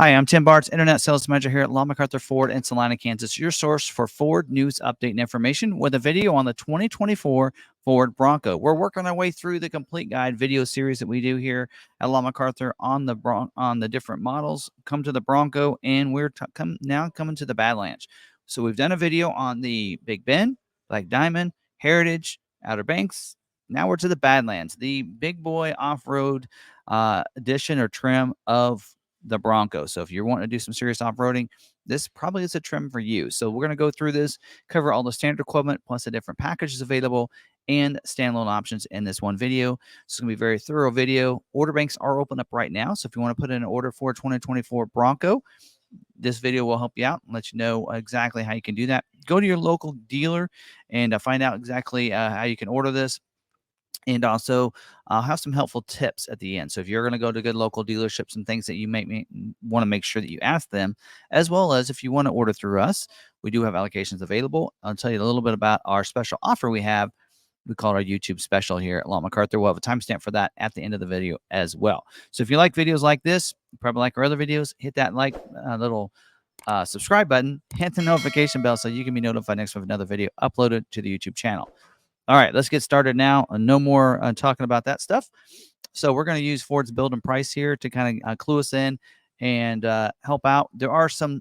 Hi, I'm Tim Bartz, Internet Sales Manager here at McArthur Ford in Salina, Kansas, your source for Ford news update and information with a video on the 2024 Ford Bronco. We're working our way through the complete guide video series that we do here at McArthur on the different models. Come to the Bronco, and we're now coming to the Badlands. So we've done a video on the Big Bend, Black Diamond, Heritage, Outer Banks. Now we're to the Badlands, the big boy off-road edition or trim of the Bronco. So if you're wanting to do some serious off-roading, this probably is a trim for you. So we're going to go through this, cover all the standard equipment plus the different packages available and standalone options in this one video. It's going to be a very thorough video. Order banks are open up right now. So if you want to put in an order for 2024 Bronco, this video will help you out and let you know exactly how you can do that. Go to your local dealer and find out exactly how you can order this. And also, I'll have some helpful tips at the end. So if you're going to go to good local dealerships and things that you may want to make sure that you ask them, as well as if you want to order through us, we do have allocations available. I'll tell you a little bit about our special offer we have. We call it our YouTube special here at McArthur. We'll have a timestamp for that at the end of the video as well. So if you like videos like this, you probably like our other videos, hit that little subscribe button, hit the notification bell so you can be notified next time another video uploaded to the YouTube channel. All right, let's get started now. No more talking about that stuff. So we're going to use Ford's build and price here to kind of clue us in and help out. There are some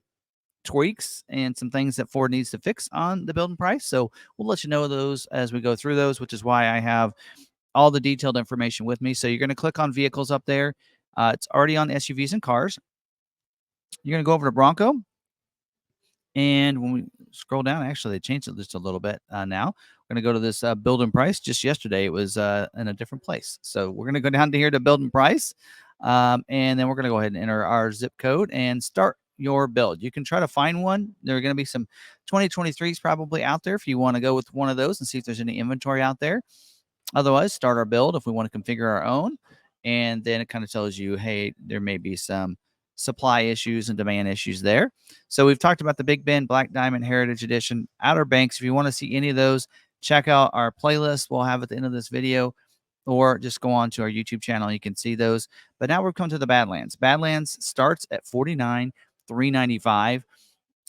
tweaks and some things that Ford needs to fix on the build and price. So we'll let you know those as we go through those, which is why I have all the detailed information with me. So you're going to click on vehicles up there. It's already on SUVs and cars. You're going to go over to Bronco. And when we scroll down, actually, they changed it just a little bit now. We're going to go to this build and price. Just yesterday, it was in a different place. So we're going to go down to here to build and price. And then we're going to go ahead and enter our zip code and start your build. You can try to find one. There are going to be some 2023s probably out there if you want to go with one of those and see if there's any inventory out there. Otherwise, start our build if we want to configure our own. And then it kind of tells you, hey, there may be some supply issues and demand issues there. So we've talked about the Big Bend, Black Diamond, Heritage Edition, Outer Banks. If you want to see any of those, check out our playlist. We'll have at the end of this video, or just go on to our YouTube channel. You can see those. But now we've come to the Badlands. Badlands starts at $49,395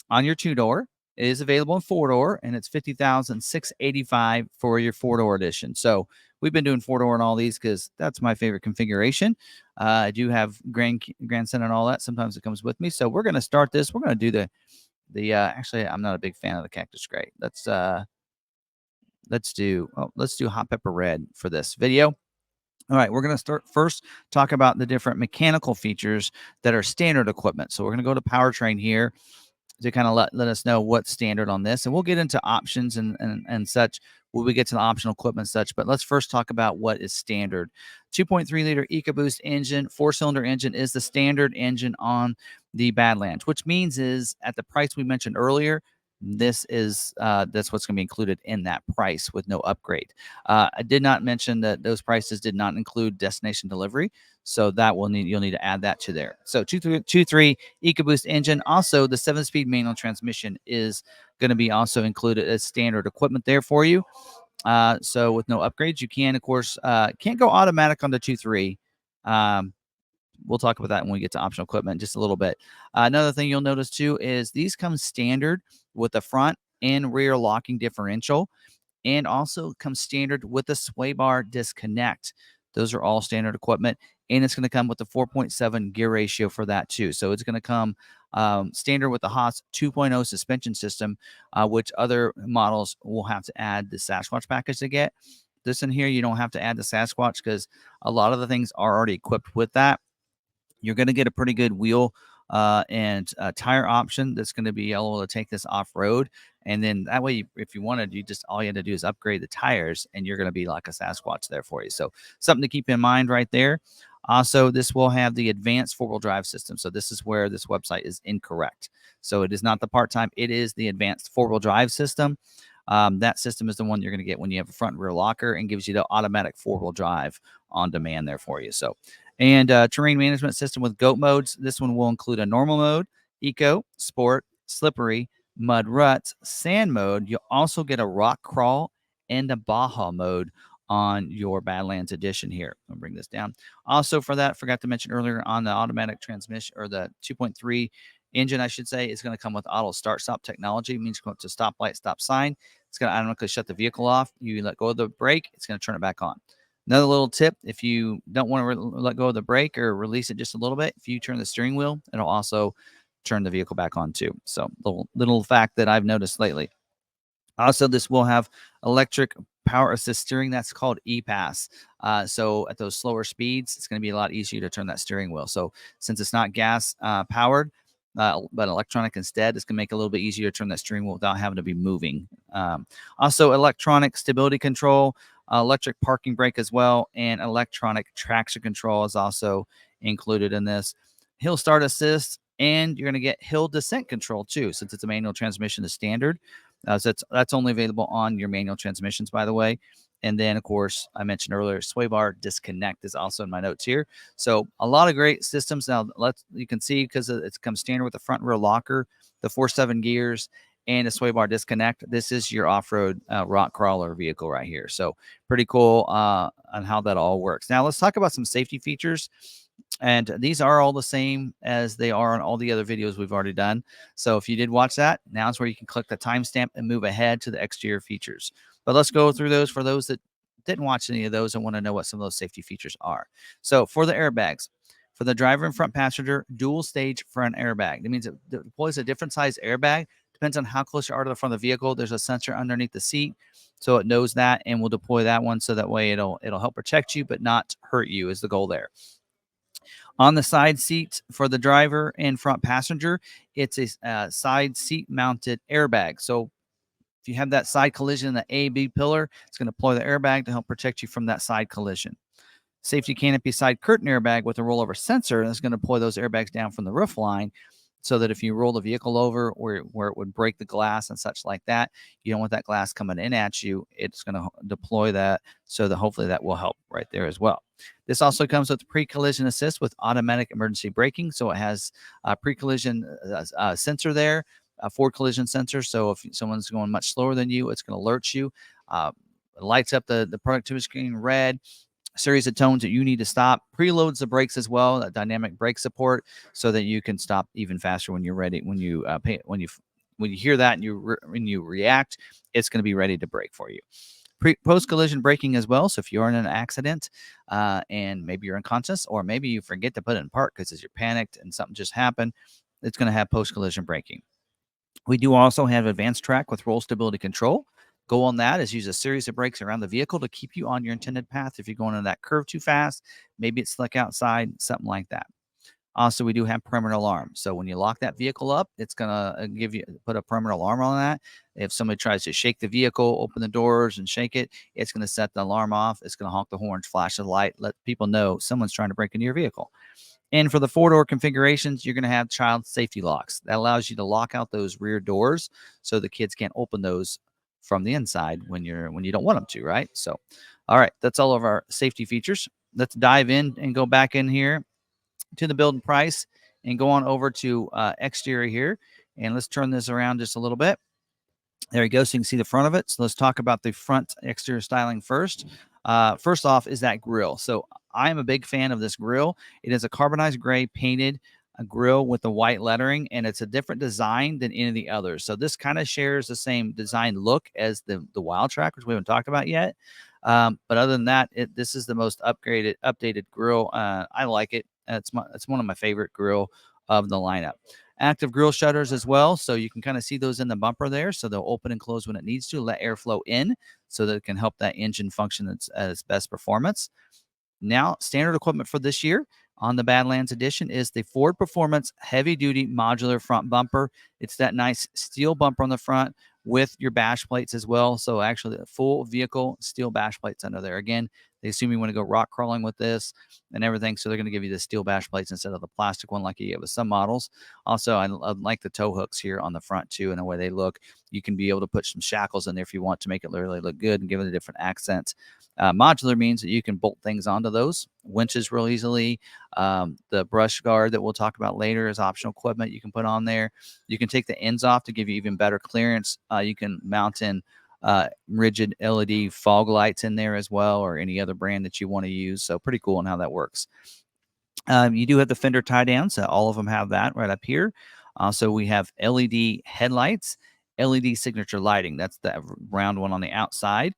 on your two-door. It is available in four-door, and it's $50,685 for your four-door edition. So we've been doing four-door and all these because that's my favorite configuration. I do have grandson and all that. Sometimes it comes with me. So we're going to start this. We're going to do the actually, I'm not a big fan of the cactus gray. Let's do hot pepper red for this video. All right, we're going to start first talk about the different mechanical features that are standard equipment. So we're going to go to powertrain here to kind of let us know what's standard on this. And we'll get into options and such when we get to the optional equipment and such. But let's first talk about what is standard. 2.3-liter EcoBoost engine, 4-cylinder engine is the standard engine on the Badlands, which means is at the price we mentioned earlier, this is that's what's going to be included in that price with no upgrade. I did not mention that those prices did not include destination delivery, so that you'll need to add that to there. So 2.3 EcoBoost engine. Also, the 7-speed manual transmission is going to be also included as standard equipment there for you. So with no upgrades, you can, of course, can't go automatic on the 2.3. We'll talk about that when we get to optional equipment in just a little bit. Another thing you'll notice too is these come standard with the front and rear locking differential, and also come standard with the sway bar disconnect. Those are all standard equipment, and it's going to come with the 4.7 gear ratio for that too. So it's going to come standard with the Haas 2.0 suspension system, which other models will have to add the Sasquatch package to get. This in here, you don't have to add the Sasquatch because a lot of the things are already equipped with that. You're going to get a pretty good wheel and tire option that's going to be able to take this off-road. And then that way, if you wanted, all you had to do is upgrade the tires, and you're going to be like a Sasquatch there for you. So something to keep in mind right there. Also, this will have the advanced four-wheel drive system. So this is where this website is incorrect. So it is not the part-time. It is the advanced four-wheel drive system. That system is the one you're going to get when you have a front and rear locker, and gives you the automatic four-wheel drive on demand there for you. So, and terrain management system with GOAT modes. This one will include a normal mode, eco, sport, slippery, mud ruts, sand mode. You'll also get a rock crawl and a Baja mode on your Badlands edition here. I'll bring this down. Also for that, forgot to mention earlier on the automatic transmission, or the 2.3 engine, I should say, is going to come with auto start stop technology. It means you go to stoplight, stop sign. It's going to automatically shut the vehicle off. You let go of the brake, it's going to turn it back on. Another little tip, if you don't want to let go of the brake or release it just a little bit, if you turn the steering wheel, it'll also turn the vehicle back on too. So little fact that I've noticed lately. Also, this will have electric power assist steering. That's called e-pass. So at those slower speeds, it's going to be a lot easier to turn that steering wheel. So since it's not gas powered, but electronic instead, it's going to make it a little bit easier to turn that steering wheel without having to be moving. Also, electronic stability control, electric parking brake as well, and electronic traction control is also included in this. Hill start assist, and you're going to get hill descent control too, since it's a manual transmission, the standard. So that's only available on your manual transmissions, by the way. And then, of course, I mentioned earlier, sway bar disconnect is also in my notes here. So a lot of great systems. Now, you can see, because it comes standard with the front and rear locker, the 4/7 gears, and a sway bar disconnect. This is your off-road rock crawler vehicle right here. So pretty cool on how that all works. Now, let's talk about some safety features. And these are all the same as they are on all the other videos we've already done. So if you did watch that, now is where you can click the timestamp and move ahead to the exterior features. But let's go through those for those that didn't watch any of those and want to know what some of those safety features are. So for the airbags, for the driver and front passenger, dual stage front airbag. That means it deploys a different size airbag. Depends on how close you are to the front of the vehicle. There's a sensor underneath the seat, so it knows that and will deploy that one, so that way it'll help protect you but not hurt you, is the goal there. On the side seat for the driver and front passenger, it's a side seat mounted airbag. So if you have that side collision in the A-B pillar, it's going to deploy the airbag to help protect you from that side collision. Safety canopy side curtain airbag with a rollover sensor, and it's going to deploy those airbags down from the roof line, so that if you roll the vehicle over or where it would break the glass and such like that, you don't want that glass coming in at you. It's going to deploy that, so that hopefully that will help right there as well. This also comes with pre-collision assist with automatic emergency braking. So it has a pre-collision sensor there, a forward collision sensor. So if someone's going much slower than you, it's going to alert you. It lights up the productivity screen red, series of tones that you need to stop, preloads the brakes as well, that dynamic brake support, so that you can stop even faster when you're ready. When you hear that and when you react, it's going to be ready to brake for you. Post collision braking as well. So if you're in an accident and maybe you're unconscious, or maybe you forget to put it in park because you're panicked and something just happened, it's going to have post collision braking. We do also have advanced track with roll stability control. Goal on that is use a series of brakes around the vehicle to keep you on your intended path. If you're going in that curve too fast, maybe it's slick outside, something like that. Also, we do have perimeter alarm. So when you lock that vehicle up, it's going to put a perimeter alarm on that. If somebody tries to shake the vehicle, open the doors and shake it, it's going to set the alarm off. It's going to honk the horns, flash the light, let people know someone's trying to break into your vehicle. And for the four-door configurations, you're going to have child safety locks. That allows you to lock out those rear doors so the kids can't open those from the inside when you don't want them to, right? So, all right, that's all of our safety features. Let's dive in and go back in here to the build and price and go on over to exterior here. And let's turn this around just a little bit. There you go. So you can see the front of it. So let's talk about the front exterior styling first. First off is that grill. So I am a big fan of this grill. It is a carbonized gray painted grill with the white lettering, and it's a different design than any of the others. So this kind of shares the same design look as the Wildtrak, which we haven't talked about yet. But other than that, this is the most updated grill. I like it. It's one of my favorite grill of the lineup. Active grill shutters as well, so you can kind of see those in the bumper there. So they'll open and close when it needs to, let airflow in, so that it can help that engine function at its best performance. Now, standard equipment for this year on the Badlands edition is the Ford Performance Heavy Duty Modular Front Bumper. It's that nice steel bumper on the front with your bash plates as well. So actually the full vehicle steel bash plates under there. Again, they assume you want to go rock crawling with this and everything. So they're going to give you the steel bash plates instead of the plastic one like you get with some models. Also, I like the tow hooks here on the front too, and the way they look. You can be able to put some shackles in there if you want to make it really look good and give it a different accent. Modular means that you can bolt things onto those winches real easily. The brush guard that we'll talk about later is optional equipment you can put on there. You can take the ends off to give you even better clearance. You can mount in rigid LED fog lights in there as well, or any other brand that you want to use. So pretty cool on how that works. You do have the fender tie downs. All of them have that right up here. So we have LED headlights, LED signature lighting. That's the round one on the outside.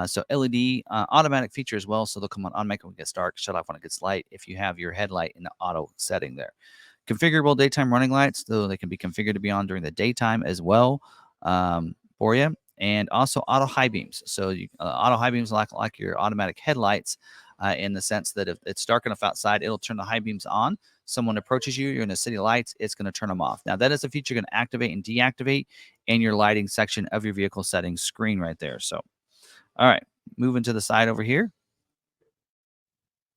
So LED automatic feature as well. So they'll come on automatic when it gets dark, shut off when it gets light if you have your headlight in the auto setting there. Configurable daytime running lights, so they can be configured to be on during the daytime as well for you. And also auto high beams. So auto high beams like your automatic headlights in the sense that if it's dark enough outside, it'll turn the high beams on. Someone approaches you, you're in the city lights, it's going to turn them off. Now, that is a feature you're going to activate and deactivate in your lighting section of your vehicle settings screen right there. So, all right, moving to the side over here.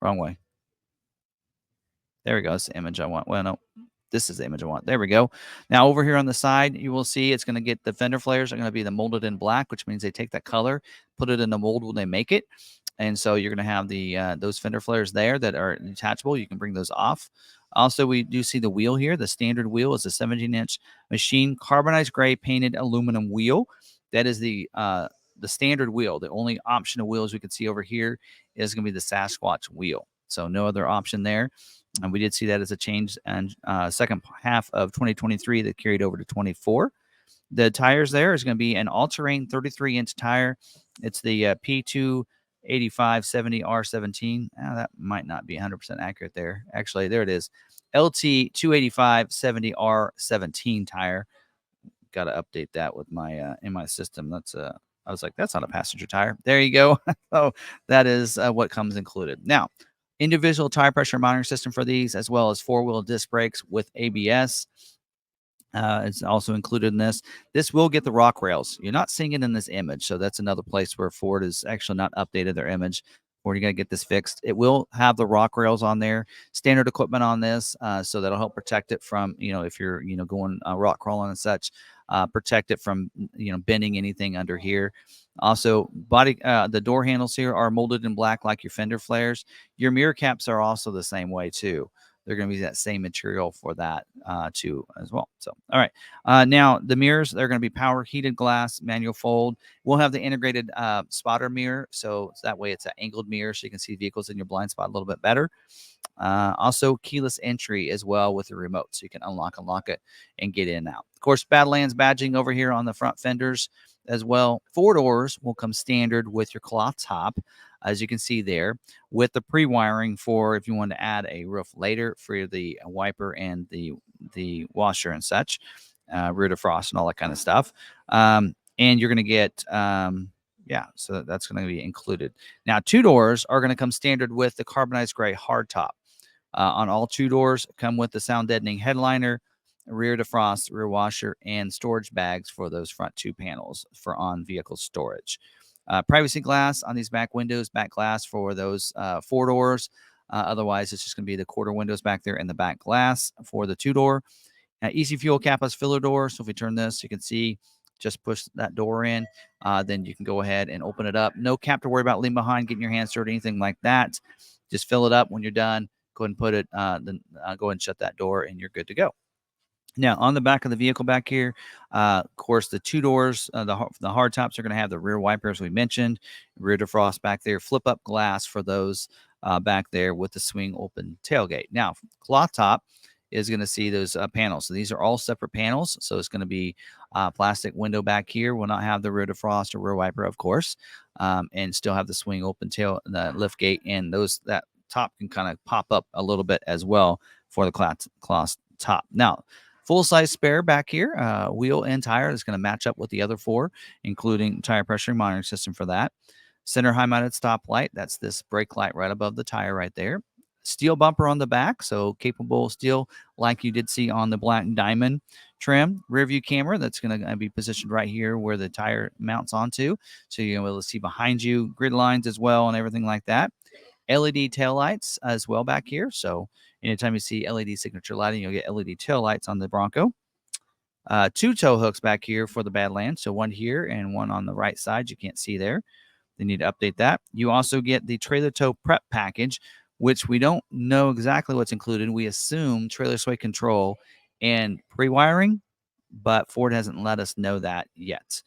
Wrong way. There we go. That's the image I want. Well, no, this is the image I want. There we go. Now, over here on the side, you will see it's going to get the fender flares are going to be the molded in black, which means they take that color, put it in the mold when they make it. And so you're going to have the those fender flares there that are detachable. You can bring those off. Also, we do see the wheel here. The standard wheel is a 17-inch machine carbonized gray painted aluminum wheel. That is the standard wheel. The only option of wheels we can see over here is going to be the Sasquatch wheel. So no other option there. And we did see that as a change and second half of 2023 that carried over to 24. The tires there is going to be an all-terrain 33-inch tire. It's the P285/70R17. That might not be 100% accurate there. Actually, there it is. LT285/70R17 tire. Got to update that with my in my system. That's I was like, that's not a passenger tire. There you go. So that is what comes included. Now, individual tire pressure monitoring system for these, as well as four-wheel disc brakes with ABS. It's also included in this. This will get the rock rails. You're not seeing it in this image, so that's another place where Ford has actually not updated their image. Ford, you got to get this fixed. It will have the rock rails on there, standard equipment on this, so that'll help protect it from, if you're, going rock crawling and such, protect it from, bending anything under here. Also, the door handles here are molded in black like your fender flares. Your mirror caps are also the same way too. They're going to be that same material for that too as well. So, all right. Now, the mirrors, they're going to be power heated glass, manual fold. We'll have the integrated spotter mirror. So that way it's an angled mirror so you can see vehicles in your blind spot a little bit better. Also, keyless entry as well with the remote. So you can unlock it and get in and out. Of course, Badlands badging over here on the front fenders as well. 4 doors will come standard with your cloth top, as you can see there, with the pre-wiring for if you want to add a roof later for the wiper and the washer and such, rear defrost and all that kind of stuff. And you're going to get, so that's going to be included. Now, 2 doors are going to come standard with the carbonized gray hardtop. On all 2 doors, come with the sound deadening headliner, rear defrost, rear washer, and storage bags for those front 2 panels for on-vehicle storage. Privacy glass on these back windows, back glass for those 4 doors. Otherwise, it's just going to be the quarter windows back there and the back glass for the 2-door. Easy fuel capless filler door. So if we turn this, you can see, just push that door in. Then you can go ahead and open it up. No cap to worry about leaving behind, getting your hands dirty, anything like that. Just fill it up when you're done. Go ahead and put it, go ahead and shut that door, and you're good to go. Now, on the back of the vehicle back here, of course, the 2 doors, the hard tops are going to have the rear wipers we mentioned, rear defrost back there, flip up glass for those back there with the swing open tailgate. Now, cloth top is going to see those panels. So these are all separate panels. So it's going to be plastic window back here. Will not have the rear defrost or rear wiper, of course, and still have the swing open tail, the lift gate, and that top can kind of pop up a little bit as well for the cloth top. Now, full-size spare back here, wheel and tire is going to match up with the other 4, including tire pressure monitoring system for that. Center high-mounted stoplight. That's this brake light right above the tire right there. Steel bumper on the back, so capable steel like you did see on the black diamond trim. Rear view camera that's going to be positioned right here where the tire mounts onto, so you're able to see behind you, grid lines as well and everything like that. LED taillights as well back here. So anytime you see LED signature lighting, you'll get LED taillights on the Bronco. 2 tow hooks back here for the Badlands. So one here and one on the right side. You can't see there. They need to update that. You also get the trailer tow prep package, which we don't know exactly what's included. We assume trailer sway control and pre-wiring, but Ford hasn't let us know that yet.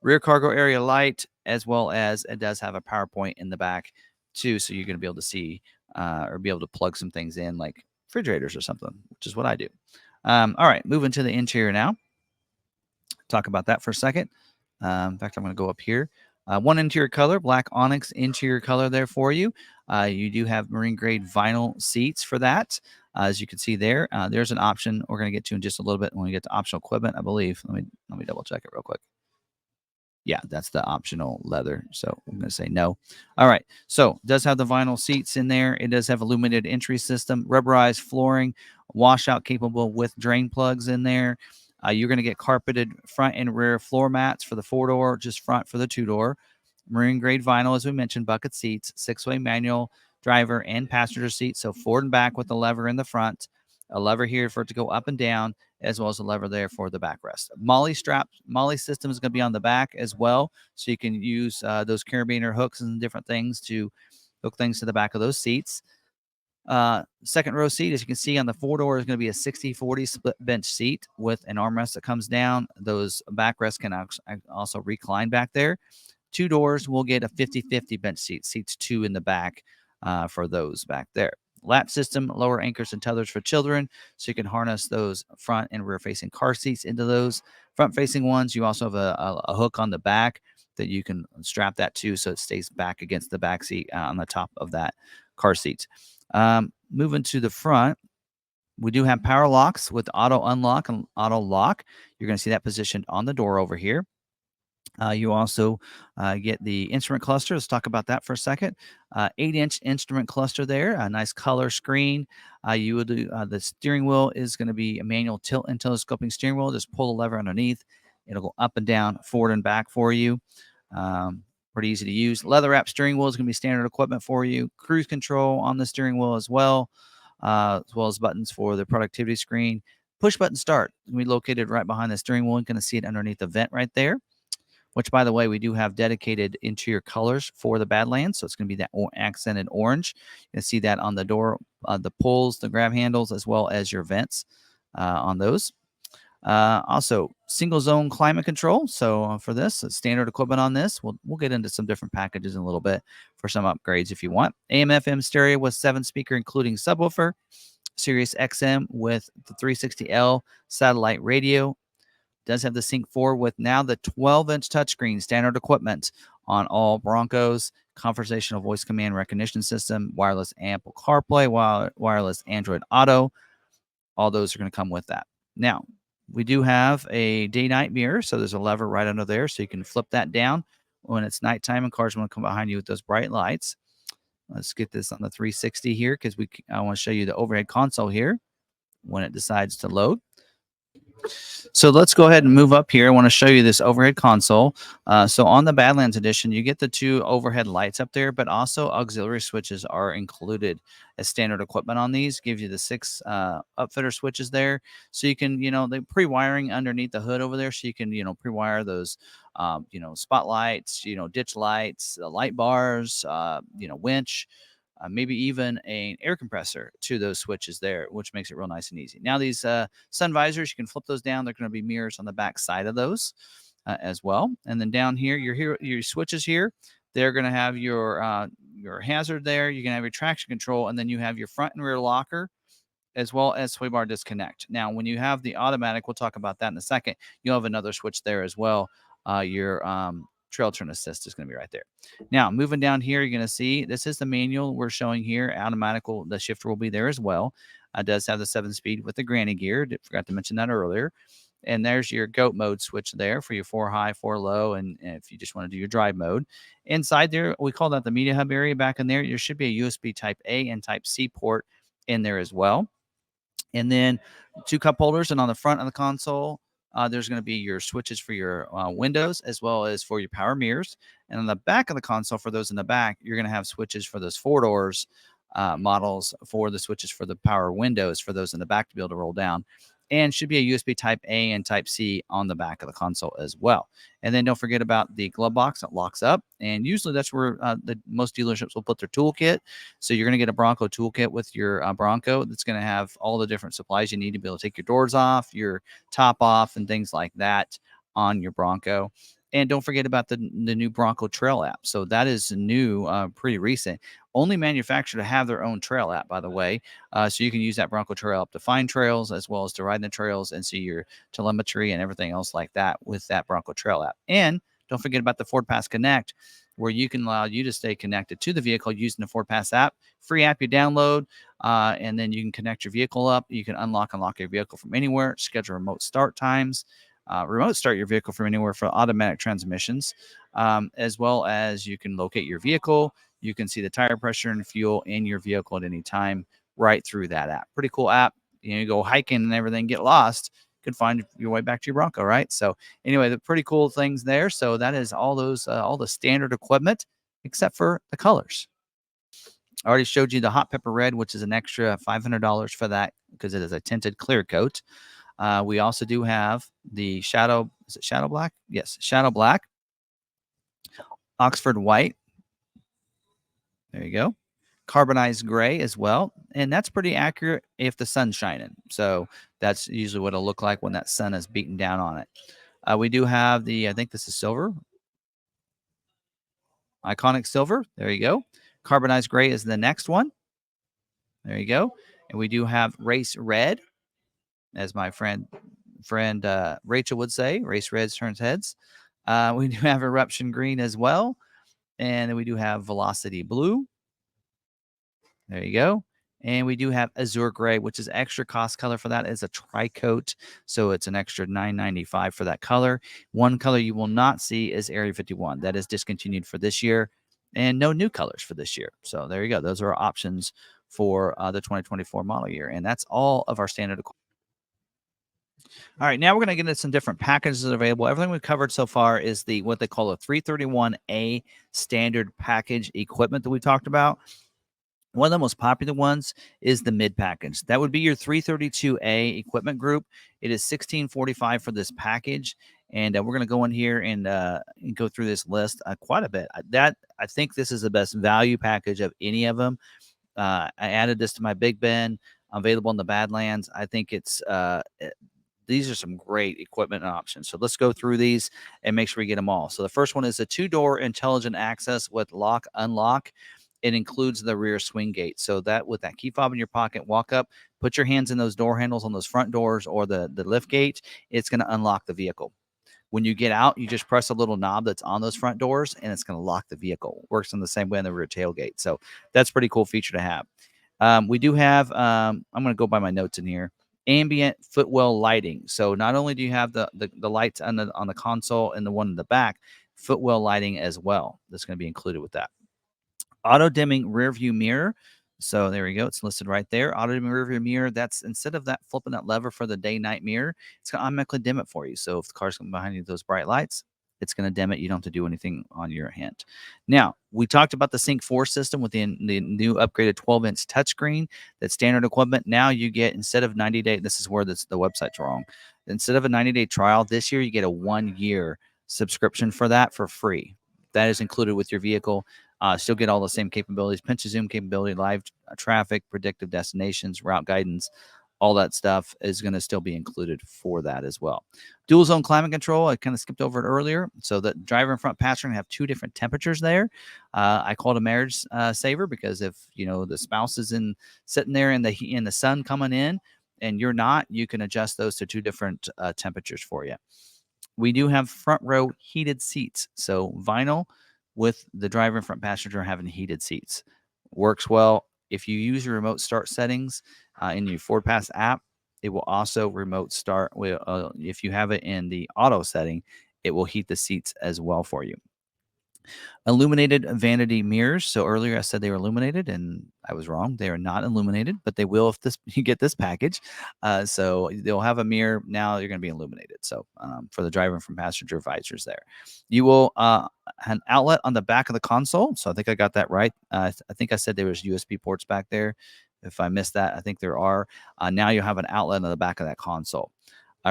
Rear cargo area light, as well as it does have a power point in the back too, so you're going to be able to see or be able to plug some things in like refrigerators or something, which is what I do. All right, moving to the interior now. Talk about that for a second. In fact, I'm going to go up here. One interior color, black onyx interior color there for you. You do have marine grade vinyl seats for that. As you can see there, there's an option we're going to get to in just a little bit when we get to optional equipment, I believe. Let me double check it real quick. Yeah, that's the optional leather. So I'm going to say no. All right. So it does have the vinyl seats in there. It does have illuminated entry system, rubberized flooring, washout capable with drain plugs in there. You're going to get carpeted front and rear floor mats for the 4-door, just front for the 2-door. Marine grade vinyl, as we mentioned, bucket seats, 6-way manual driver and passenger seat. So forward and back with the lever in the front, a lever here for it to go up and down, as well as a lever there for the backrest. Molly system is going to be on the back as well, so you can use those carabiner hooks and different things to hook things to the back of those seats. Second row seat, as you can see on the 4-door, is going to be a 60-40 split bench seat with an armrest that comes down. Those backrests can also recline back there. 2 doors will get a 50-50 bench seat, seats 2 in the back for those back there. Latch system, lower anchors and tethers for children, so you can harness those front and rear facing car seats into those. Front facing ones, you also have a hook on the back that you can strap that to, so it stays back against the back seat on the top of that car seat. Moving to the front, we do have power locks with auto unlock and auto lock. You're going to see that positioned on the door over here. You also get the instrument cluster. Let's talk about that for a second. 8-inch instrument cluster there, a nice color screen. You will do the steering wheel is going to be a manual tilt and telescoping steering wheel. Just pull the lever underneath. It'll go up and down, forward and back for you. Pretty easy to use. Leather wrap steering wheel is going to be standard equipment for you. Cruise control on the steering wheel as well as buttons for the productivity screen. Push button start is going to be located right behind the steering wheel. You can see it underneath the vent right there. Which, by the way, we do have dedicated interior colors for the Badlands. So it's going to be that accented orange. You can see that on the door, the pulls, the grab handles, as well as your vents on those. Also, single zone climate control. So for this, standard equipment on this. We'll get into some different packages in a little bit for some upgrades if you want. AM/FM stereo with 7-speaker, including subwoofer. Sirius XM with the 360L satellite radio. Does have the Sync 4 with now the 12-inch touchscreen standard equipment on all Broncos, conversational voice command recognition system, wireless Apple CarPlay, wireless Android Auto. All those are going to come with that. Now, we do have a day-night mirror, so there's a lever right under there, so you can flip that down when it's nighttime and cars want to come behind you with those bright lights. Let's get this on the 360 here because I want to show you the overhead console here when it decides to load. So let's go ahead and move up here. I want to show you this overhead console. So on the Badlands edition, you get the 2 overhead lights up there, but also auxiliary switches are included as standard equipment on these. Gives you the 6 upfitter switches there. So you can, the pre-wiring underneath the hood over there. So you can, pre-wire those, spotlights, ditch lights, light bars, winch. Maybe even an air compressor to those switches there, which makes it real nice and easy. Now, these sun visors, you can flip those down. They're going to be mirrors on the back side of those as well. And then down here, your switches here, they're going to have your hazard there. You're going to have your traction control, and then you have your front and rear locker, as well as sway bar disconnect. Now, when you have the automatic, we'll talk about that in a second. You'll have another switch there as well. Your trail turn assist is going to be right there. Now, moving down here, you're going to see this is the manual we're showing here. Automatic, the shifter will be there as well. It does have the 7-speed with the granny gear. Forgot to mention that earlier. And there's your goat mode switch there for your 4 high, 4 low, and if you just want to do your drive mode. Inside there, we call that the media hub area back in there. There should be a USB Type A and Type C port in there as well. And then 2 cup holders, and on the front of the console, there's going to be your switches for your windows as well as for your power mirrors. And on the back of the console, for those in the back, you're going to have switches for those 4 doors models for the switches for the power windows for those in the back to be able to roll down. And should be a USB Type A and Type C on the back of the console as well. And then don't forget about the glove box that locks up. And usually that's where most dealerships will put their toolkit. So you're going to get a Bronco toolkit with your Bronco that's going to have all the different supplies you need to be able to take your doors off, your top off, and things like that on your Bronco. And don't forget about the new Bronco Trail app. So that is new, pretty recent. Only manufacturer to have their own trail app, by the way. So you can use that Bronco Trail app to find trails as well as to ride the trails and see your telemetry and everything else like that with that Bronco Trail app. And don't forget about the Ford Pass Connect, where you can allow you to stay connected to the vehicle using the Ford Pass app. Free app you download, and then you can connect your vehicle up. You can unlock your vehicle from anywhere, schedule remote start times, remote start your vehicle from anywhere for automatic transmissions, as well as you can locate your vehicle. You can see the tire pressure and fuel in your vehicle at any time right through that app. Pretty cool app. You go hiking and everything, get lost, you can find your way back to your Bronco, right? So anyway, the pretty cool things there. So that is all the standard equipment except for the colors. I already showed you the hot pepper red, which is an extra $500 for that because it is a tinted clear coat. We also do have the shadow. Is it shadow black? Yes, shadow black. Oxford white. There you go. Carbonized gray as well. And that's pretty accurate if the sun's shining. So that's usually what it'll look like when that sun is beating down on it. We do have I think this is silver. Iconic silver. There you go. Carbonized gray is the next one. There you go. And we do have race red, as my friend Rachel would say. Race red turns heads. We do have eruption green as well. And then we do have velocity blue. There you go. And we do have azure gray, which is extra cost color for that. It's a tri-coat, so it's an extra $9.95 for that color. One color you will not see is Area 51. That is discontinued for this year, and no new colors for this year. So there you go. Those are our options for the 2024 model year, and that's all of our standard equipment. All right, now we're going to get into some different packages that are available. Everything we've covered so far is what they call a 331A standard package equipment that we talked about. One of the most popular ones is the mid package. That would be your 332A equipment group. It is $1645 for this package. And we're going to go in here and go through this list quite a bit. I think this is the best value package of any of them. I added this to my Big Ben, available in the Badlands. I think these are some great equipment options. So let's go through these and make sure we get them all. So the first one is a 2-door intelligent access with lock unlock. It includes the rear swing gate. So that with that key fob in your pocket, walk up, put your hands in those door handles on those front doors or the lift gate. It's going to unlock the vehicle. When you get out, you just press a little knob that's on those front doors, and it's going to lock the vehicle. Works in the same way on the rear tailgate. So that's a pretty cool feature to have. We do have, I'm going to go by my notes in here, ambient footwell lighting. So not only do you have the lights on the console and the one in the back, footwell lighting as well. That's going to be included with that. Auto dimming rear view mirror. So there we go. It's listed right there. Auto dimming rear view mirror. That's instead of that flipping that lever for the day-night mirror, it's going to automatically dim it for you. So if the car's coming behind you, those bright lights, it's going to dim it. You don't have to do anything on your hand. Now, we talked about the Sync 4 system with the new upgraded 12-inch touchscreen. That's standard equipment. Now you get, instead of 90-day, this is where the website's wrong. Instead of a 90-day trial, this year you get a 1-year subscription for that for free. That is included with your vehicle. Still get all the same capabilities, pinch to zoom capability, live traffic, predictive destinations, route guidance, all that stuff is going to still be included for that as well. Dual zone climate control, I kind of skipped over it earlier. So the driver and front passenger have 2 different temperatures there. I call it a marriage saver because if the spouse is sitting there in the sun coming in and you're not, you can adjust those to 2 different temperatures for you. We do have front row heated seats. So vinyl with the driver and front passenger having heated seats. Works well. If you use your remote start settings in your Ford Pass app, it will also remote start. If you have it in the auto setting, it will heat the seats as well for you. Illuminated vanity mirrors. So earlier I said they were illuminated, and I was wrong. They are not illuminated, but they will if you get this package. So they'll have a mirror. Now you're going to be illuminated. So for the driver and from passenger visors there. You will an outlet on the back of the console. So I think I got that right. I think I said there was USB ports back there. If I missed that, I think there are. Now you'll have an outlet on the back of that console.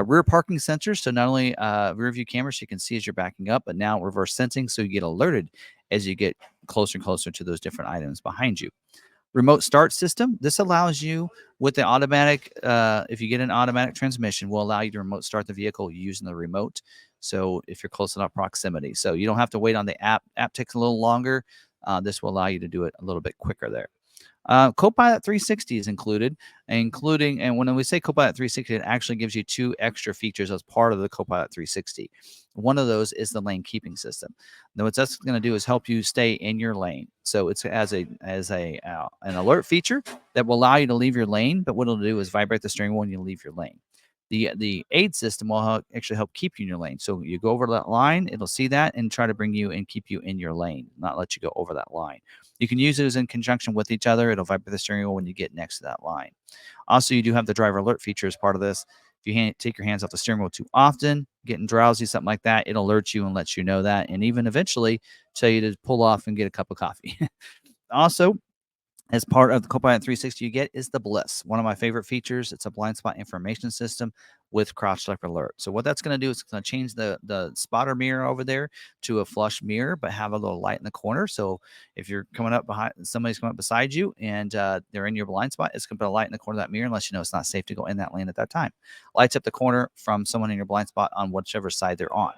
Rear parking sensors, so not only rear view cameras so you can see as you're backing up, but now reverse sensing so you get alerted as you get closer and closer to those different items behind you. Remote start system. This allows you with the automatic, if you get an automatic transmission, will allow you to remote start the vehicle using the remote. So if you're close enough proximity, so you don't have to wait on the app. App takes a little longer. This will allow you to do it a little bit quicker there. Copilot 360 is included, and when we say Copilot 360, it actually gives you 2 extra features as part of the Copilot 360. One of those is the lane keeping system. Now, what that's going to do is help you stay in your lane. So it's as an alert feature that will allow you to leave your lane, but what it'll do is vibrate the steering wheel when you leave your lane. The aid system will actually help keep you in your lane. So you go over that line, it'll see that and try to bring you and keep you in your lane, not let you go over that line. You can use those in conjunction with each other. It'll vibrate the steering wheel when you get next to that line. Also, you do have the driver alert feature as part of this. If you take your hands off the steering wheel too often, getting drowsy, something like that, it'll alert you and let you know that, and even eventually tell you to pull off and get a cup of coffee. Also, as part of the Copilot 360 you get is the Bliss, one of my favorite features. It's a blind spot information system with cross-check alert. So what that's going to do is it's going to change the spotter mirror over there to a flush mirror, but have a little light in the corner. So if you're coming up behind, somebody's coming up beside you and they're in your blind spot, it's going to put a light in the corner of that mirror and let you know it's not safe to go in that lane at that time. Lights up the corner from someone in your blind spot on whichever side they're on.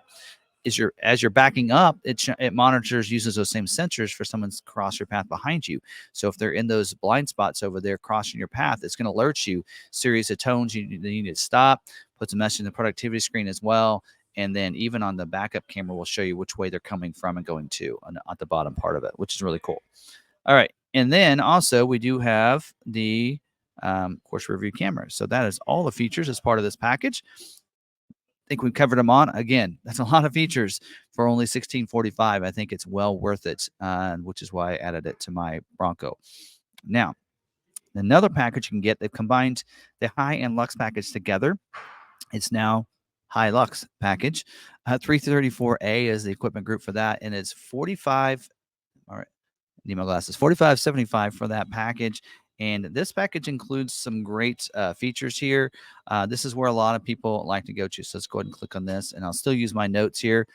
As you're backing up, it monitors, uses those same sensors for someone's cross your path behind you. So if they're in those blind spots over there crossing your path, it's going to alert you series of tones you need to stop. Puts a message in the productivity screen as well, and then even on the backup camera will show you which way they're coming from and going to at the bottom part of it, which is really cool. All right, and then also we do have the course review camera. So that is all the features as part of this package. Think we've covered them on. Again, that's a lot of features for only $16.45. I think it's well worth it, which is why I added it to my Bronco. Now, another package you can get, they've combined the High and Lux package together. It's now High Lux package. 334A is the equipment group for that, and it's 45. All right, need my glasses. $45.75 for that package. And this package includes some great features here. This is where a lot of people like to go to. So let's go ahead and click on this. And I'll still use my notes here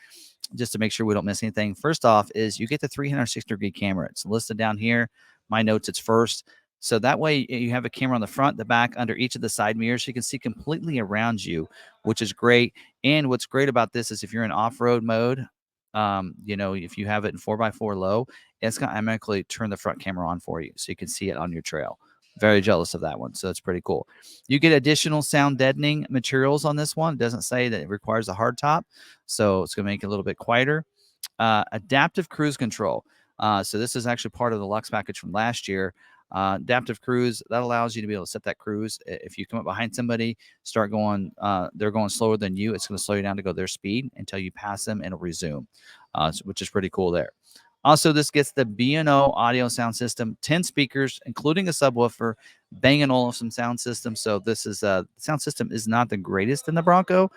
just to make sure we don't miss anything. First off is you get the 360-degree camera. It's listed down here. My notes, it's first. So that way you have a camera on the front, the back, under each of the side mirrors. So you can see completely around you, which is great. And what's great about this is if you're in off-road mode, if you have it in 4x4 low, it's going to automatically turn the front camera on for you so you can see it on your trail. Very jealous of that one. So it's pretty cool. You get additional sound deadening materials on this one. It doesn't say that it requires a hard top, so it's going to make it a little bit quieter. Adaptive cruise control. So this is actually part of the Lux package from last year. Adaptive cruise, that allows you to be able to set that cruise. If you come up behind somebody, start going, they're going slower than you, it's going to slow you down to go their speed until you pass them and it'll resume, which is pretty cool there. Also, this gets the B&O audio sound system, 10 speakers, including a subwoofer, Bang & Olufsen sound system. So this is sound system is not the greatest in the Bronco.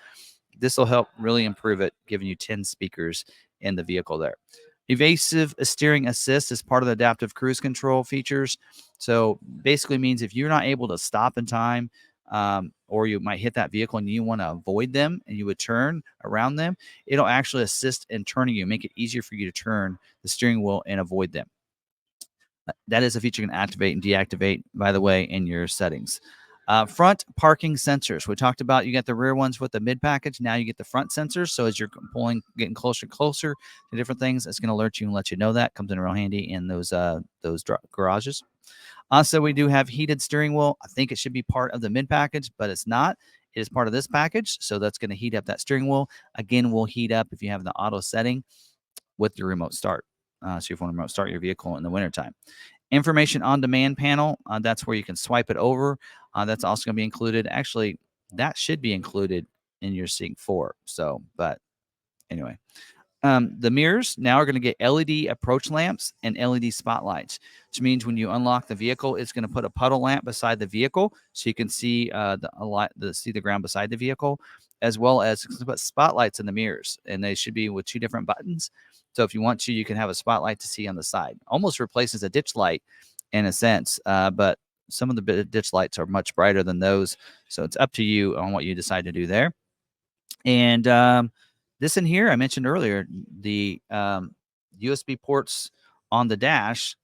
This will help really improve it, giving you 10 speakers in the vehicle there. Evasive steering assist is part of the adaptive cruise control features. So basically means if you're not able to stop in time, or you might hit that vehicle and you want to avoid them and you would turn around them, it'll actually assist in turning you, make it easier for you to turn the steering wheel and avoid them. That is a feature you can activate and deactivate, by the way, in your settings. Front parking sensors. We talked about you got the rear ones with the mid package. Now you get the front sensors. So as you're getting closer and closer to different things, it's going to alert you and let you know that. Comes in real handy in those garages. Also, we do have heated steering wheel. I think it should be part of the mid package, but it's not. It is part of this package. So that's going to heat up that steering wheel. Again, will heat up if you have the auto setting with your remote start. So if you want to remote start your vehicle in the wintertime. Information on demand panel. That's where you can swipe it over. That's also going to be included. Actually, that should be included in your Sync 4. So, but anyway. The mirrors now are going to get LED approach lamps and LED spotlights, which means when you unlock the vehicle, it's going to put a puddle lamp beside the vehicle so you can see the ground beside the vehicle, as well as put spotlights in the mirrors, and they should be with 2 different buttons. So if you want to, you can have a spotlight to see on the side. Almost replaces a ditch light in a sense, but some of the ditch lights are much brighter than those. So it's up to you on what you decide to do there. And this in here, I mentioned earlier, the USB ports on the dash.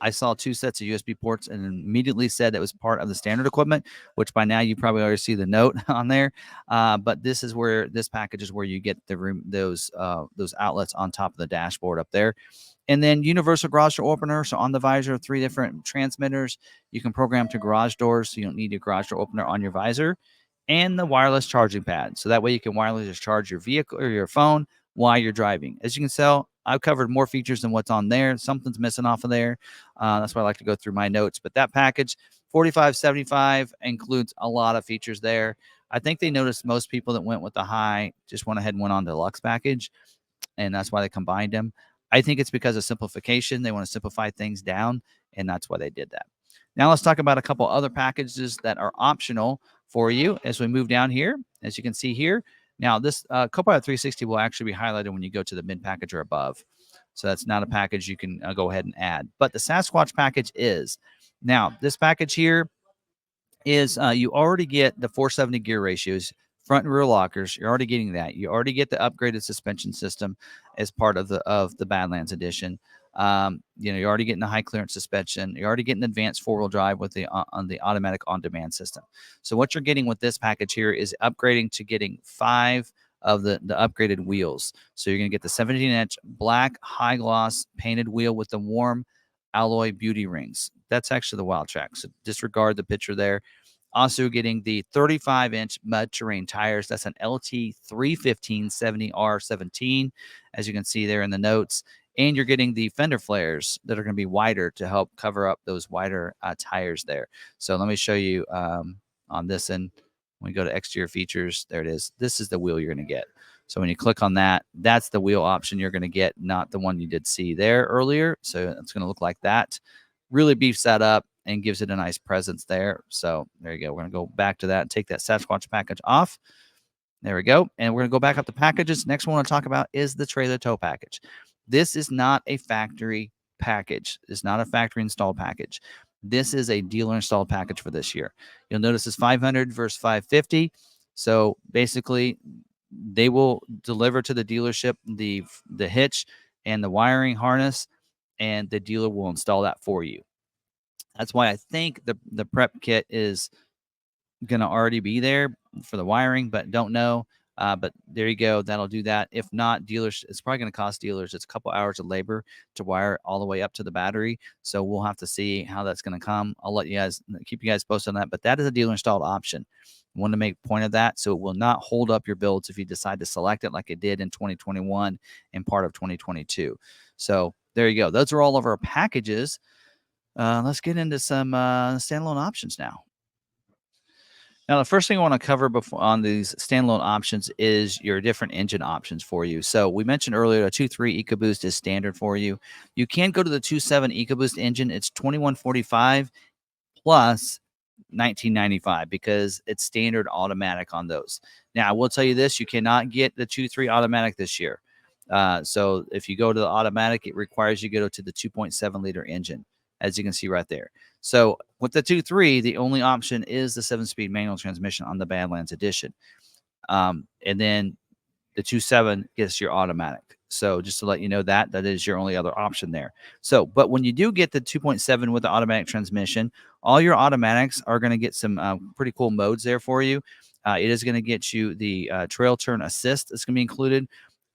I saw 2 sets of USB ports and immediately said that was part of the standard equipment, which by now you probably already see the note on there. But this is where this package is where you get those outlets on top of the dashboard up there. And then universal garage door opener. So on the visor, 3 different transmitters. You can program to garage doors, so you don't need your garage door opener on your visor. And the wireless charging pad. So that way you can wirelessly charge your vehicle or your phone while you're driving. As you can tell, I've covered more features than what's on there. Something's missing off of there. That's why I like to go through my notes. But that package, $45.75, includes a lot of features there. I think they noticed most people that went with the high just went ahead and went on the Lux package, and that's why they combined them. I think it's because of simplification. They want to simplify things down, and that's why they did that. Now let's talk about a couple other packages that are optional for you as we move down here. As you can see here, now this Copilot 360 will actually be highlighted when you go to the mid package or above. So that's not a package you can go ahead and add. But the Sasquatch package is. Now, this package here is you already get the 470 gear ratios, front and rear lockers. You're already getting that. You already get the upgraded suspension system as part of the Badlands edition. You're already getting the high clearance suspension. You're already getting advanced 4-wheel drive with the on the automatic on-demand system. So what you're getting with this package here is upgrading to getting 5 of the upgraded wheels. So you're going to get the 17-inch black high gloss painted wheel with the warm alloy beauty rings. That's actually the Wild Track. So disregard the picture there. Also getting the 35-inch mud terrain tires. That's an LT 315/70R17, as you can see there in the notes. And you're getting the fender flares that are going to be wider to help cover up those wider tires there. So let me show you on this end. When we go to exterior features, there it is. This is the wheel you're going to get. So when you click on that, that's the wheel option you're going to get, not the one you did see there earlier. So it's going to look like that. Really beefs that up and gives it a nice presence there. So there you go. We're going to go back to that and take that Sasquatch package off. There we go. And we're going to go back up the packages. Next one I want to talk about is the trailer tow package. This is not a factory package. It's not a factory installed package. This is a dealer installed package for this year. You'll notice it's 500 versus 550. So basically, they will deliver to the dealership the hitch and the wiring harness, and the dealer will install that for you. That's why I think the prep kit is going to already be there for the wiring, but don't know. But there you go. That'll do that. If not, dealers, it's probably going to cost dealers. It's a couple hours of labor to wire all the way up to the battery. So we'll have to see how that's going to come. I'll let you guys keep you guys posted on that. But that is a dealer installed option. I want to make a point of that. So it will not hold up your builds if you decide to select it like it did in 2021 and part of 2022. So there you go. Those are all of our packages. Let's get into some standalone options now. Now, the first thing I want to cover before on these standalone options is your different engine options for you. So we mentioned earlier a 2.3 EcoBoost is standard for you. You can go to the 2.7 EcoBoost engine. It's $2,145 plus $19.95 because it's standard automatic on those. Now, I will tell you this: you cannot get the 2.3 automatic this year. So if you go to the automatic, it requires you to go to the 2.7 liter engine, as you can see right there. So with the 2.3, the only option is the 7-speed manual transmission on the Badlands edition. And then the 2.7 gets your automatic. So just to let you know that is your only other option there. So, but when you do get the 2.7 with the automatic transmission, all your automatics are going to get some pretty cool modes there for you. It is going to get you the trail turn assist that's going to be included.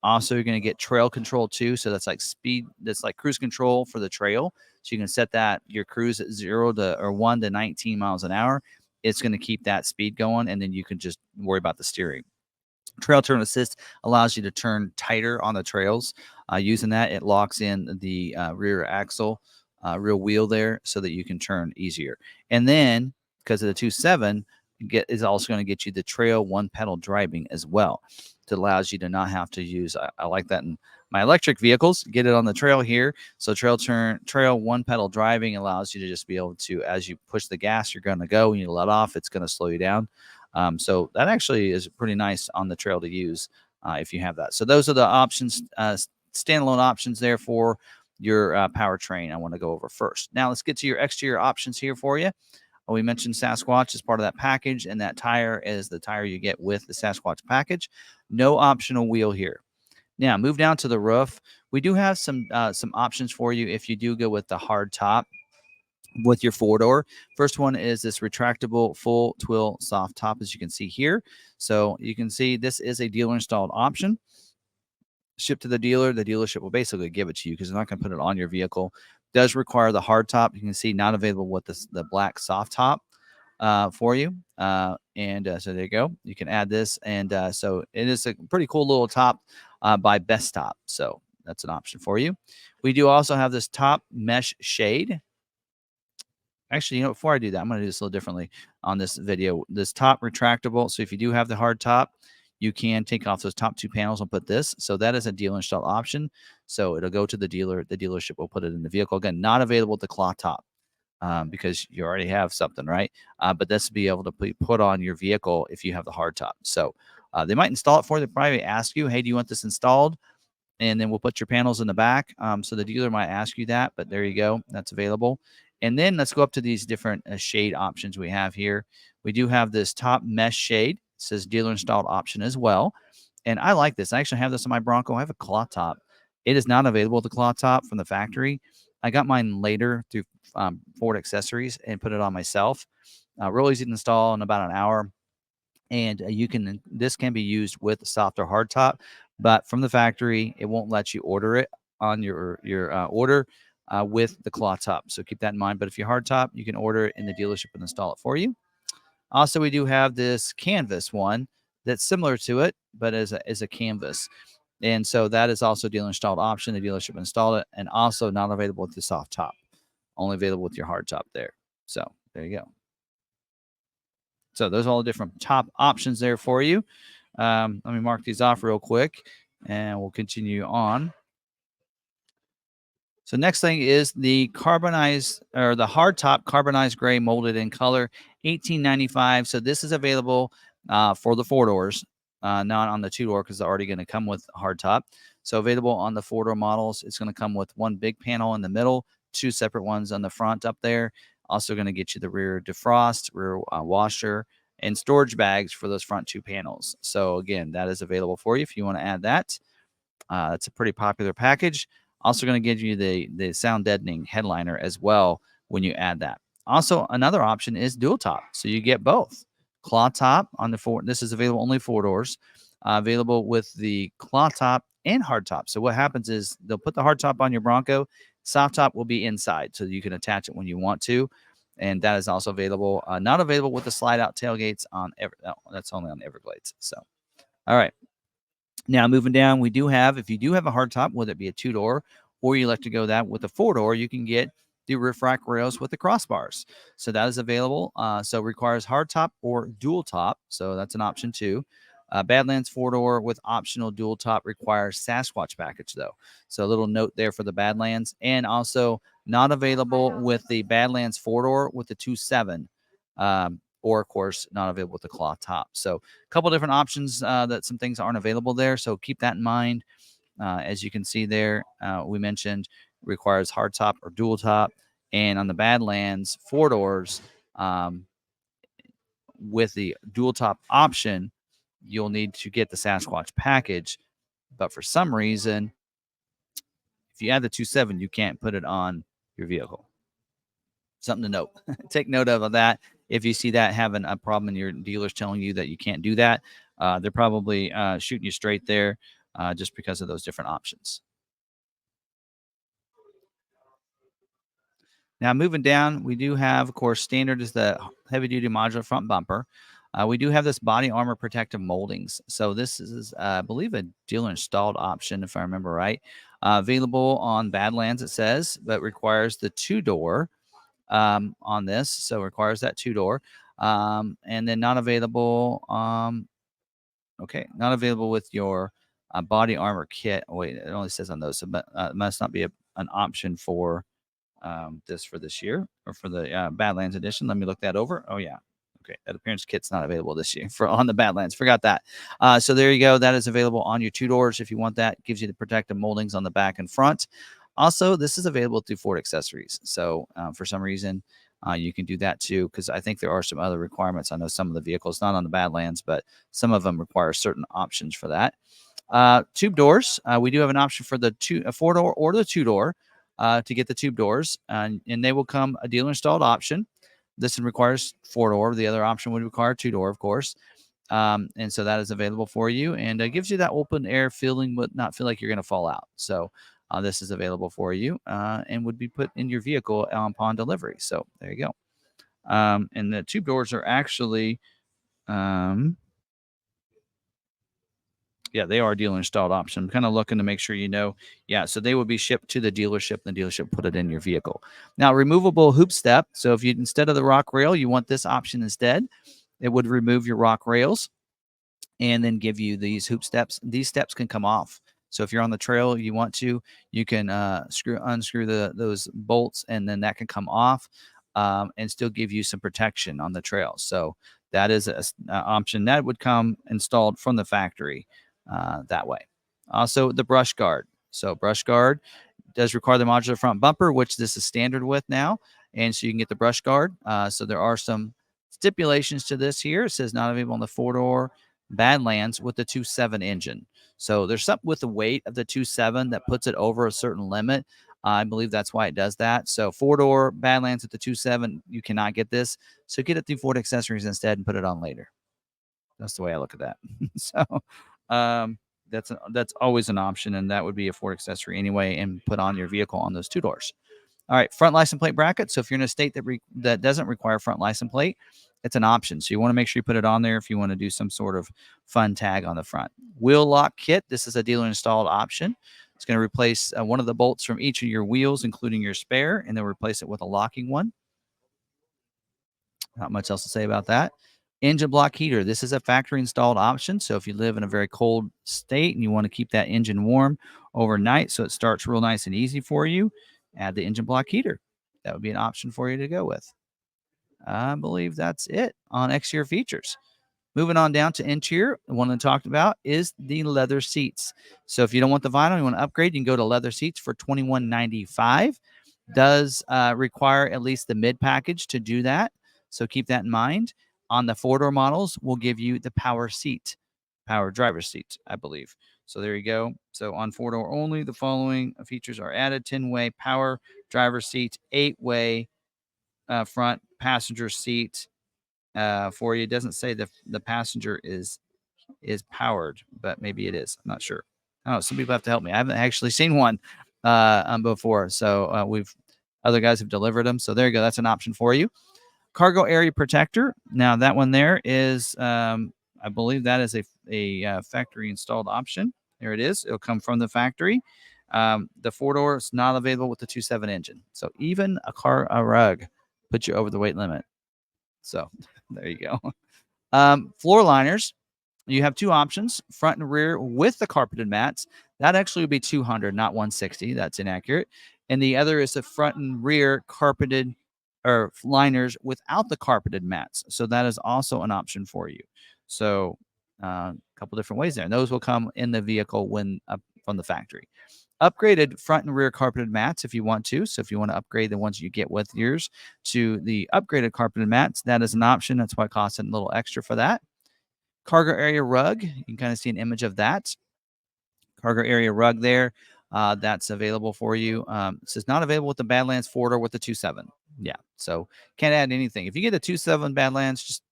Also, you're going to get trail control too. So that's like that's like cruise control for the trail. So you can set that your cruise at 1 to 19 miles an hour. It's going to keep that speed going, and then you can just worry about the steering. Trail turn assist allows you to turn tighter on the trails. Using that, it locks in the rear axle, rear wheel there, so that you can turn easier. And then, because of the 2.7, is also going to get you the trail one pedal driving as well. It allows you to not have to use. I like that in my electric vehicles. Get it on the trail here. So trail one pedal driving allows you to just be able to, as you push the gas, you're going to go. When you let off, it's going to slow you down. So that actually is pretty nice on the trail to use if you have that. So those are the options, standalone options there for your powertrain I want to go over first. Now let's get to your exterior options here for you. We mentioned Sasquatch as part of that package, and that tire is the tire you get with the Sasquatch package. No optional wheel here. Now, move down to the roof. We do have some options for you if you do go with the hard top with your 4-door. First one is this retractable full twill soft top, as you can see here. So you can see this is a dealer installed option. Shipped to the dealer. The dealership will basically give it to you because they're not going to put it on your vehicle. Does require the hard top. You can see not available with the black soft top for you. So there you go. You can add this. And so it is a pretty cool little top by Best Top. So that's an option for you. We do also have this top mesh shade. Actually, before I do that, I'm going to do this a little differently on this video. This top retractable. So if you do have the hard top, you can take off those top 2 panels and put this. So that is a dealer installed option. So it'll go to the dealer. The dealership will put it in the vehicle. Again, not available with the cloth top because you already have something, right? But this will be able to be put on your vehicle if you have the hard top. So they might install it for you. They probably ask you, hey, do you want this installed? And then we'll put your panels in the back. So the dealer might ask you that, but there you go. That's available. And then let's go up to these different shade options we have here. We do have this top mesh shade. It says dealer installed option as well. And I like this. I actually have this on my Bronco. I have a cloth top. It is not available with the cloth top from the factory. I got mine later through Ford Accessories and put it on myself. Real easy to install in about an hour. And this can be used with a soft or hard top, but from the factory, it won't let you order it on your order with the cloth top. So keep that in mind. But if you're hard top, you can order it in the dealership and install it for you. Also, we do have this canvas one that's similar to it, but as a canvas. And so that is also dealer installed option. The dealership installed it, and also not available with the soft top, only available with your hard top there. So there you go. So those are all the different top options there for you. Let me mark these off real quick, and we'll continue on. So next thing is the carbonized or the hard top carbonized gray molded in color, $18.95. So this is available for the 4-doors, not on the 2-door because they're already going to come with hard top. So available on the 4-door models. It's going to come with one big panel in the middle, 2 separate ones on the front up there. Also going to get you the rear defrost, rear washer, and storage bags for those front 2 panels. So again, that is available for you if you want to add that. It's a pretty popular package. Also going to give you the sound deadening headliner as well when you add that. Also, another option is dual top. So you get both. Cloth top on the 4. This is available only 4-doors. Available with the cloth top and hard top. So what happens is they'll put the hard top on your Bronco. Soft top will be inside, so you can attach it when you want to. And that is also available. Not available with the slide out tailgates on that's only on Everglades. So, all right. Now moving down, we do have, if you do have a hard top, whether it be a 2-door or you like to go that with a 4-door, you can get the roof rack rails with the crossbars. So that is available. So requires hard top or dual top. So that's an option too. Badlands 4-door with optional dual top requires Sasquatch package though. So a little note there for the Badlands, and also not available with the Badlands 4-door with the 2.7. Or of course not available with the cloth top. So a couple different options that some things aren't available there. So keep that in mind. As you can see there, we mentioned requires hard top or dual top. And on the Badlands 4-doors, with the dual top option, you'll need to get the Sasquatch package. But for some reason, if you add the 2.7, you can't put it on your vehicle. Something to note. Take note of that. If you see that having a problem and your dealer's telling you that you can't do that, they're probably shooting you straight there just because of those different options. Now, moving down, we do have, of course, standard is the heavy-duty modular front bumper. We do have this body armor protective moldings. So this is, I believe, a dealer installed option, if I remember right. Available on Badlands, it says, but requires the 2-door on this. So requires that 2-door. And then not available. Okay, not available with your body armor kit. Oh, wait, it only says on those, so, but it must not be an option for this for this year or for the Badlands edition. Let me look that over. Oh yeah. Okay, that appearance kit's not available this year for on the Badlands. Forgot that. So there you go. That is available on your 2-doors if you want that. Gives you the protective moldings on the back and front. Also, this is available through Ford Accessories. So for some reason, you can do that too, because I think there are some other requirements. I know some of the vehicles, not on the Badlands, but some of them require certain options for that. Tube doors. We do have an option for the 4-door or the 2-door to get the tube doors, and they will come a dealer installed option. This requires 4-door. The other option would require 2-door, of course. And so that is available for you, and it gives you that open air feeling, but not feel like you're going to fall out. So this is available for you and would be put in your vehicle upon delivery. So there you go. And the tube doors are actually, yeah, they are dealer installed option. I'm kind of looking to make sure you know. Yeah, so they would be shipped to the dealership, and the dealership put it in your vehicle. Now, removable hoop step. So if you, instead of the rock rail, you want this option instead, it would remove your rock rails and then give you these hoop steps. These steps can come off. So if you're on the trail, you want to, you can unscrew those bolts, and then that can come off and still give you some protection on the trail. So that is an option that would come installed from the factory that way. Also, the brush guard. So brush guard does require the modular front bumper, which this is standard with now. And so you can get the brush guard. So there are some stipulations to this here. It says not available on the 4-door Badlands with the 2.7 engine. So there's something with the weight of the 2.7 that puts it over a certain limit. I believe that's why it does that. So 4-door Badlands with the 2.7, you cannot get this. So get it through Ford Accessories instead and put it on later. That's the way I look at that. So that's always an option, and that would be a Ford accessory anyway, and put on your vehicle on those 2 doors. All right, front license plate bracket. So if you're in a state that doesn't require front license plate, it's an option. So you want to make sure you put it on there if you want to do some sort of fun tag on the front. Wheel lock kit. This is a dealer installed option. It's going to replace one of the bolts from each of your wheels, including your spare, and then replace it with a locking one. Not much else to say about that. Engine block heater. This is a factory installed option. So if you live in a very cold state and you want to keep that engine warm overnight so it starts real nice and easy for you, add the engine block heater. That would be an option for you to go with. I believe that's it on exterior features. Moving on down to interior, the one I talked about is the leather seats. So if you don't want the vinyl, you want to upgrade, you can go to leather seats for $21.95. Does require at least the mid package to do that. So keep that in mind. On the 4-door models, we'll give you the power seat, power driver's seat, I believe. So there you go. So on 4-door only, the following features are added: 10-way power driver's seat, 8-way front passenger seat for you. It doesn't say the passenger is powered, but maybe it is. I'm not sure. I don't know. Some people have to help me. I haven't actually seen one before. So other guys have delivered them. So there you go. That's an option for you. Cargo area protector. Now that one there is, I believe that is a factory installed option. There it is. It'll come from the factory. The 4-door is not available with the 2.7 engine. So even a rug puts you over the weight limit. So there you go. Floor liners. You have 2 options: front and rear with the carpeted mats. That actually would be 200, not 160. That's inaccurate. And the other is the front and rear carpeted or liners without the carpeted mats. So that is also an option for you. So a couple different ways there. And those will come in the vehicle when from the factory. Upgraded front and rear carpeted mats if you want to. So if you want to upgrade the ones you get with yours to the upgraded carpeted mats, that is an option. That's why it costs a little extra for that. Cargo area rug. You can kind of see an image of that. Cargo area rug there. That's available for you. It says not available with the Badlands 4-door with the 2.7. Yeah, so can't add anything. If you get a 2.7 Badlands, just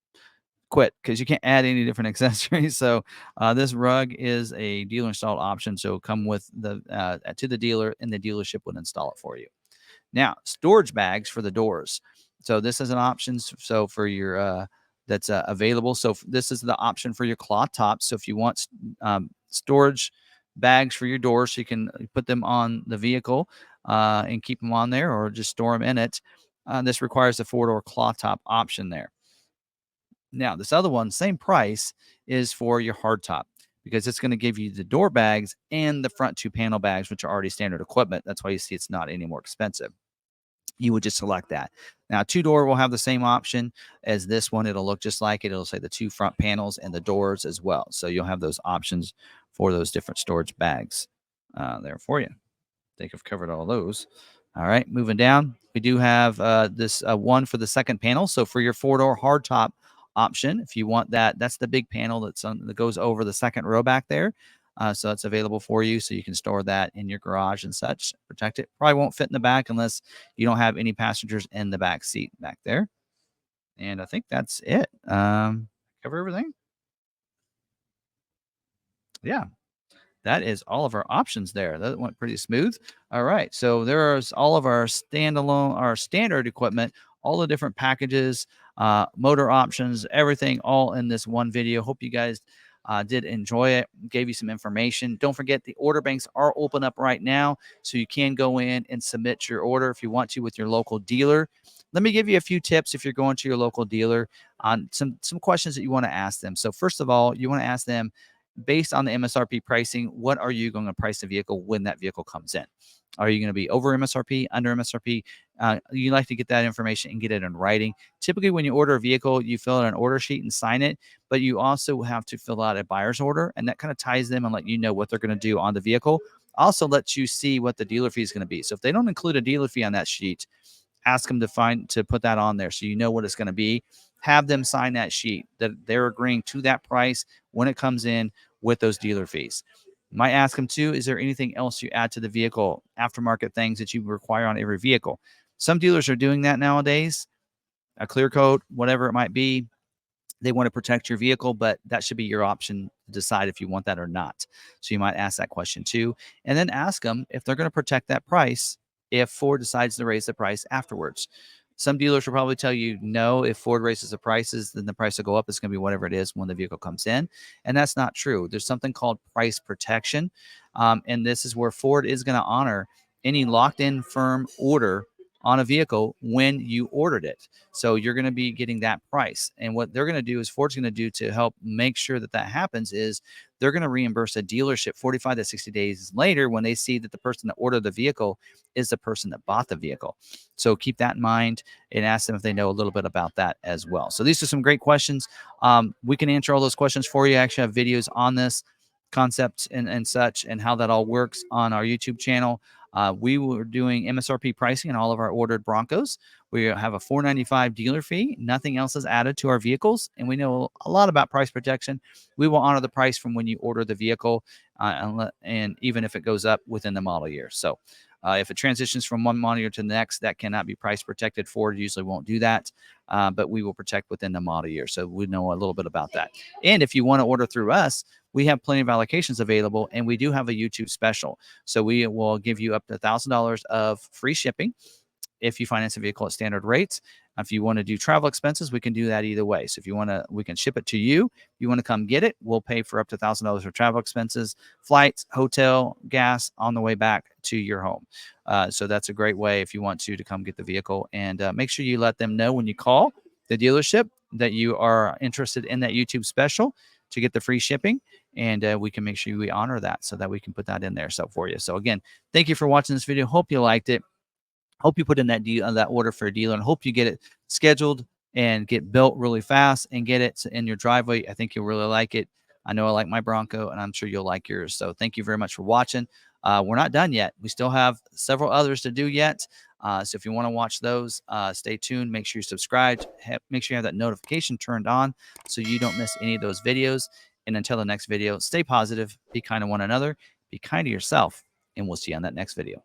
quit because you can't add any different accessories. So this rug is a dealer installed option. So come with the to the dealer, and the dealership would install it for you. Now, storage bags for the doors. So this is an option. So for your that's available. So this is the option for your cloth tops. So if you want storage bags for your doors, so you can put them on the vehicle and keep them on there, or just store them in it. This requires the 4-door cloth top option there. Now, this other one, same price, is for your hardtop, because it's going to give you the door bags and the front 2 panel bags, which are already standard equipment. That's why you see it's not any more expensive. You would just select that. Now, 2-door will have the same option as this one. It'll look just like it. It'll say the 2 front panels and the doors as well. So you'll have those options for those different storage bags there for you. I think I've covered all those. All right, moving down, we do have this one for the second panel. So for your 4-door hardtop option, if you want that, that's the big panel that goes over the second row back there. So it's available for you. So you can store that in your garage and such, protect it. Probably won't fit in the back unless you don't have any passengers in the back seat back there. And I think that's it. Cover everything. Yeah. That is all of our options there. That went pretty smooth. All right. So there's all of our standalone, our standard equipment, all the different packages, motor options, everything all in this one video. Hope you guys did enjoy it, gave you some information. Don't forget the order banks are open up right now. So you can go in and submit your order if you want to with your local dealer. Let me give you a few tips if you're going to your local dealer on some questions that you want to ask them. So first of all, you want to ask them, based on the MSRP pricing, what are you going to price the vehicle when that vehicle comes in? Are you going to be over MSRP, under MSRP? You like to get that information and get it in writing. Typically, when you order a vehicle, you fill out an order sheet and sign it, but you also have to fill out a buyer's order, and that kind of ties them and let you know what they're going to do on the vehicle. Also lets you see what the dealer fee is going to be. So if they don't include a dealer fee on that sheet, ask them to put that on there so you know what it's going to be. Have them sign that sheet that they're agreeing to that price when it comes in with those dealer fees. Might ask them too, is there anything else you add to the vehicle, aftermarket things that you require on every vehicle? Some dealers are doing that nowadays, a clear coat, whatever it might be. They want to protect your vehicle, but that should be your option to decide if you want that or not. So you might ask that question too. And then ask them if they're going to protect that price if Ford decides to raise the price afterwards. Some dealers will probably tell you no, if Ford raises the prices, then the price will go up. It's going to be whatever it is when the vehicle comes in. And that's not true. There's something called price protection. And this is where Ford is going to honor any locked in firm order on a vehicle when you ordered it. So you're going to be getting that price. And what they're going to do is Ford's going to do to help make sure that that happens is they're going to reimburse a dealership 45 to 60 days later when they see that the person that ordered the vehicle is the person that bought the vehicle. So keep that in mind and ask them if they know a little bit about that as well. So these are some great questions. We can answer all those questions for you. I actually have videos on this concept and such and how that all works on our YouTube channel. We were doing MSRP pricing on all of our ordered Broncos. We have a $495 dealer fee. Nothing else is added to our vehicles. And we know a lot about price protection. We will honor the price from when you order the vehicle, and even if it goes up within the model year. So if it transitions from one model year to the next, that cannot be price protected. Ford usually won't do that, but we will protect within the model year. So we know a little bit about that. And if you want to order through us, we have plenty of allocations available, and we do have a YouTube special. So we will give you up to $1,000 of free shipping if you finance a vehicle at standard rates. If you want to do travel expenses, we can do that either way. So if you want to, we can ship it to you. If you want to come get it, we'll pay for up to $1,000 for travel expenses, flights, hotel, gas on the way back to your home. So that's a great way if you want to come get the vehicle. And make sure you let them know when you call the dealership that you are interested in that YouTube special to get the free shipping. And we can make sure we honor that so that we can put that in there for you. So again, thank you for watching this video. Hope you liked it. Hope you put in that that order for a dealer, and hope you get it scheduled and get built really fast and get it in your driveway. I think you'll really like it. I know I like my Bronco, and I'm sure you'll like yours. So thank you very much for watching. We're not done yet. We still have several others to do yet. So if you want to watch those, stay tuned. Make sure you subscribe. Make sure you have that notification turned on so you don't miss any of those videos. And until the next video, stay positive, be kind to one another, be kind to yourself, and we'll see you on that next video.